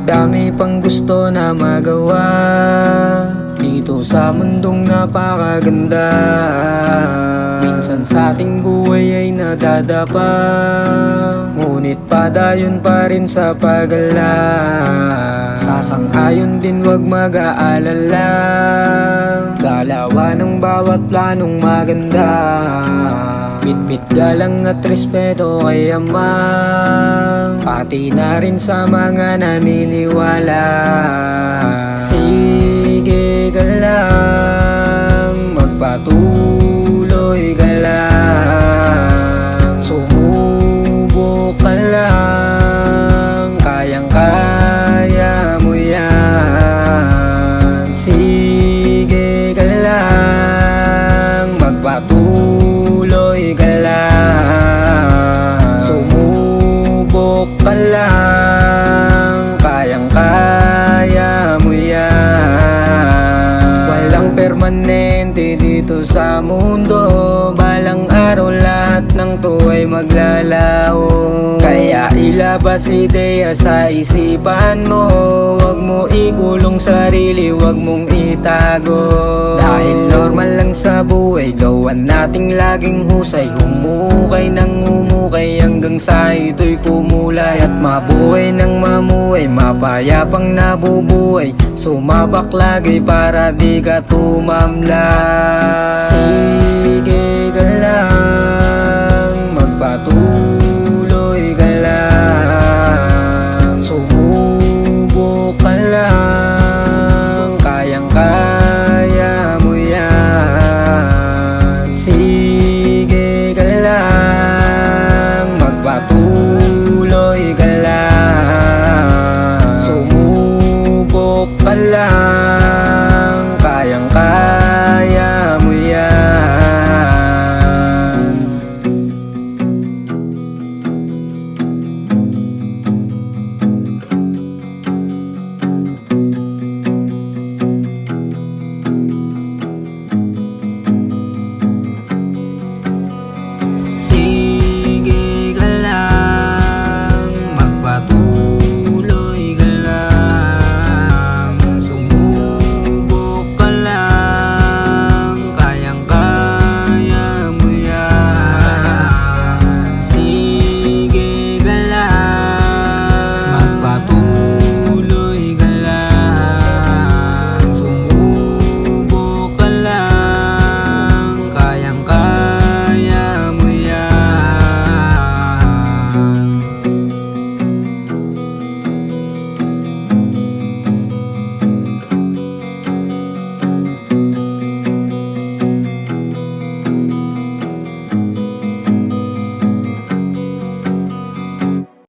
Dami pang gusto na magawa dito sa mundong napakaganda. Minsan sa ating buhay ay nadadapa, ngunit padayon pa rin sa pag-ala. Sasang-ayon din wag mag-aalala, galawan ng bawat planong maganda. Bitbit galang at respeto kay Ama, pati na rin sa mga naniniwala. Sige ka lang, magpatuloy ka lang, sumubok ka lang, kayang-kaya mo yan. Sige ka lang, magpatuloy ka lang, sumubok ka lang, kayang-kaya mo yan. Walang permanente dito sa mundo, balang araw lahat ng to ay maglalaho. Kaya ilabas ideya sa isipan mo, wag mo ikulong sarili, wag mong itago. Dahil normal lang sa buhay, gawan nating laging husay. Humukay ng humukay hanggang sa ito'y kumulay. At mabuhay ng mamuhay, mapayapang nabubuhay. Sumabak lagi para di ka tumamla. Sige ka lang, magpatuloy